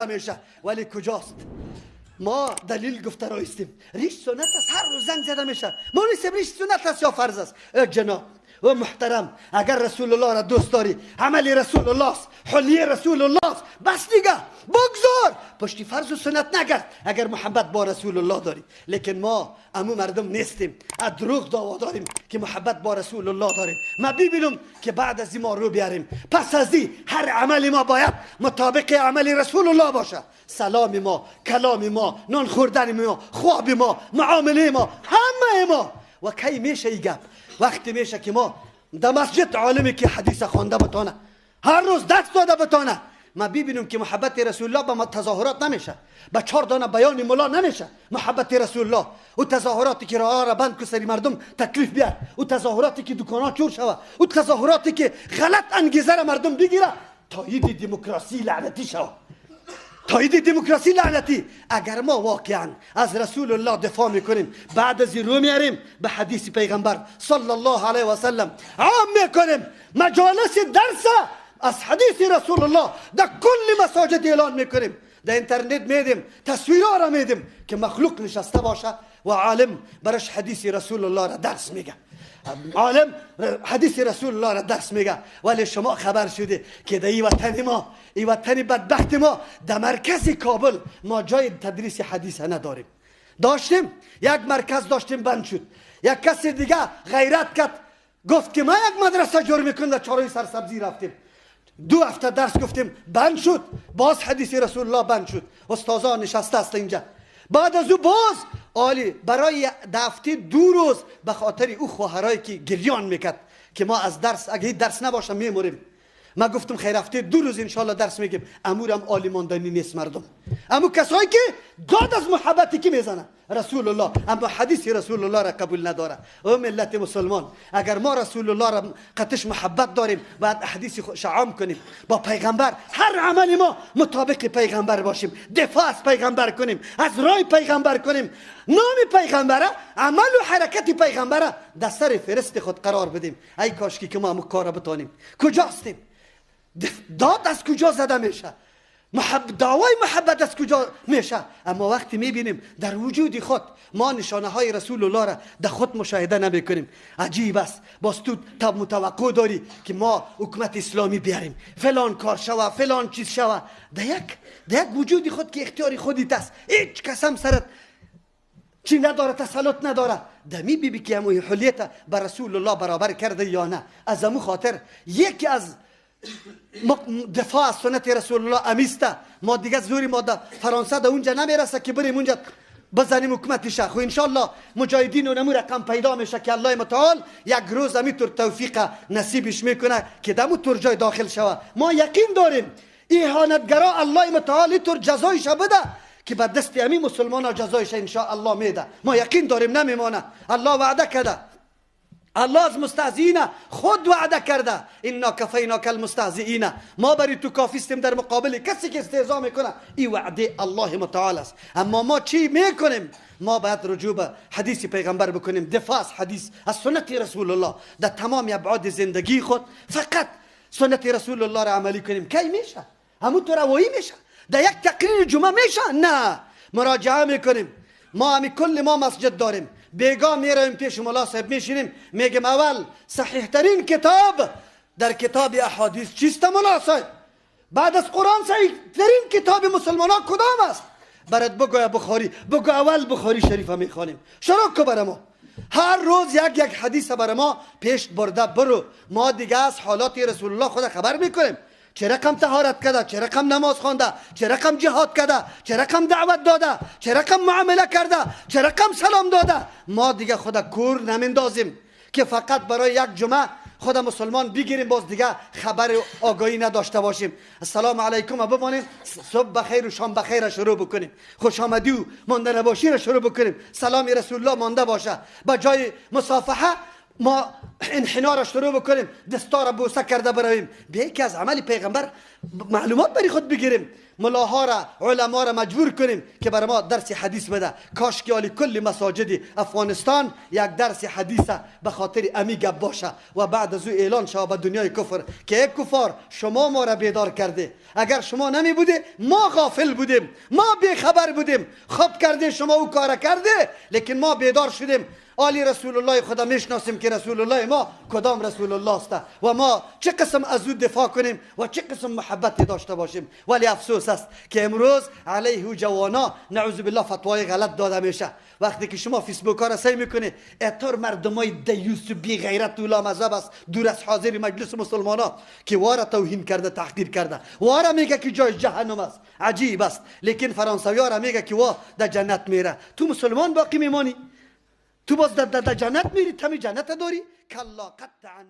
میشه. ولی کجاست؟ ما دلیل گفته رایستیم ریش سنت است، هر روز زنگ زده میشه ما نیستیم ریش سنت است یا فرض است. جناب و محترم، اگر رسول الله را دوست داری، عملی رسول الله است، حلیه رسول الله است، بس دیگه بگذار، پشتی فرض و سنت نگرد اگر محبت با رسول الله داری. لیکن ما امو مردم نیستیم، از دروغ دعوا داریم که محبت با رسول الله داریم. ما ببینم که بعد از این ما رو بیاریم، پس از این هر عمل ما باید مطابق عمل رسول الله باشه. سلام ما، کلام ما، نان خوردن ما، خواب ما، معامله ما، همه ما. و کی میشه این گپ؟ وقتی میشه که ما در مسجد عالمی که حدیث خوانده بتانه، هر روز درس داده بتانه، ما ببینیم که محبت رسول الله به تظاهرات نمیشه، به 4 دانه بیان مولا نمیشه. محبت رسول الله و تظاهراتی که راه را بند که سری مردم تکلیف بیاد، و تظاهراتی که دکانا چور شوه، و تظاهراتی که غلط انگیزه را مردم بگیره، تایید دموکراسی لعنتی شوه، تایید دموکراسی لعنتی. اگر ما واقعا از رسول الله دفاع میکنیم، بعد از رو میاریم به حدیث پیغمبر صلی الله علیه و سلم، عام میکنیم مجالس درس از حدیث رسول الله در کل مساجد اعلان میکنیم، در اینترنت میدیم، تصویرها را میدیم که مخلوق نشسته باشه و عالم برش حدیث رسول الله را درس میگه، عالم حدیث رسول الله را درس میگه. ولی شما خبر شده که در این وطن ما، این وطن بدبخت ما، در مرکز کابل ما جای تدریس حدیث نداریم. داشتیم یک مرکز داشتیم، بند شد. یک کسی دیگه غیرت کرد، گفت که ما یک مدرسه جور میکنم، در چهارراه سرسبزی رفتیم، 2 هفته درس گفتیم، بند شد. باز حدیث رسول الله بند شد، استادان نشسته است اینجا. بعد از او باز عالی برای هفته 2 روز به خاطر او خواهرایی که گریان میکرد که ما از درس اگه درس نباشه میموریم. ما گفتم خیر هفته 2 روز انشالله درس میگیم. امورم عالی ماندنی نیست مردم، اما کسایی که داد از محبتی که میزنه رسول الله، اما حدیث رسول الله را قبول نداره. او ملت مسلمان، اگر ما رسول الله را قطش محبت داریم، باید حدیث شعام کنیم با پیغمبر، هر عمل ما مطابق پیغمبر باشیم، دفاع از پیغمبر کنیم، از راه پیغمبر کنیم، نام پیغمبره، عمل و حرکت پیغمبره در سر فرست خود قرار بدیم. ای کاش که ما کار بتانیم. کجاستیم؟ داد از کجا زده میشه؟ دعوای محبت از کجا میشه؟ اما وقتی میبینیم در وجود خود ما نشانه های رسول الله را در خود مشاهده نمیکنیم، عجیب است. باز تو متوقع داری که ما حکومت اسلامی بیاریم، فلان کار شوه، فلان چیز شوه، در یک وجود خود که اختیاری خودیت است، هیچ کس هم سرت چی نداره، تسلط نداره. دمی بی که همون حلیت به رسول الله برابر کرده یا نه. از همون خاطر یکی از دفاع از سنت رسول الله امیسته. ما دیگه زوری ما در فرانسه در اونجا نمیرسه که بریم اونجا بزنیم حکومتش. خو انشالله مجاهدین و نمو رقم پیدا میشه که الله متعال یک روز همینطور توفیق نصیبش میکنه که دمو طور جای داخل شوه. ما یقین داریم اهانتگرا الله متعال اینطور جزایش بده که به دست همین مسلمان ها جزایش انشاءالله میده. ما یقین داریم نمیمانه. الله وعده کرده، الله از مستهزئین خود وعده کرده، انا کفیناک المستهزئین، ما برای تو کافیستیم در مقابل کسی که استهزا میکنه. این وعده الله متعال است. اما ما چی میکنیم؟ ما باید رجوع به حدیث پیغمبر بکنیم، دفاع از حدیث، از سنت رسول الله در تمام ابعاد زندگی خود. فقط سنت رسول الله را عملی کنیم. کی میشه؟ همونطور روایی میشه؟ در یک تقریر جمعه میشه؟ نه، مراجعه میکنیم. ما همی کل ما مسجد داریم، بیگاه میرویم پیش مولا صاحب میشینیم، میگیم اول صحیح ترین کتاب در کتاب احادیث چیست مولا صاحب؟ بعد از قرآن صحیح ترین کتاب مسلمان ها کدام است؟ برات بگوی بخاری. بگو اول بخاری شریف میخوانیم. شروع که برای ما هر روز یک حدیث برای ما پیش برده برو. ما دیگه از حالات رسول الله خود خبر میکنیم، چه رقم طهارت کرده، چه رقم نماز خوانده، چه رقم جهاد کرده، چه رقم دعوت داده، چه رقم معامله کرده، چه رقم سلام داده. ما دیگه خود کور نمیندازیم که فقط برای یک جمعه خود مسلمان بگیریم، باز دیگه خبر آگاهی نداشته باشیم. السلام علیکم و بمانیم، صبح بخیر و شام بخیر شروع بکنیم، خوش آمدی و مانده نباشی را شروع بکنیم، سلام رسول الله مانده باشه، با جای مصافحه ما انحنارش شروع بکنیم، دستا را بوسه کرده برویم. بیا که از عمل پیغمبر معلومات برای خود بگیریم. ملاها را، علما را مجبور کنیم که برای ما درس حدیث بده. کاش که کل مساجد افغانستان یک درس حدیث به خاطر امی گپ باشه و بعد از او اعلان شود به دنیای کفر که ای کفار شما ما را بیدار کرده. اگر شما نمی بوده ما غافل بودیم، ما بیخبر بودیم. خوب کرده شما او کار کرده، لیکن ما بیدار شدیم. آلی رسول الله خدا میشناسیم که رسول الله ما کدام رسول الله است و ما چه قسم از او دفاع کنیم و چه قسم محبت داشته باشیم. ولی افسوس است که امروز علیه جوانا نعوذ بالله فتوای غلط داده میشه. وقتی که شما فیسبوک ها را سعی میکنه اتر مردمای دیوس و بی غیرت و لامذهب است دور از حاضر مجلس مسلمانا که واره توهین کرده، تحقیر کرده، واره میگه که جای جهنم است. عجیب است. لیکن فرانسوی ها را میگه که وا در جنت میره. تو مسلمان باقی میمانی؟ تو باز در جنت میری؟ تمی جنت داری؟ کلا قطعا.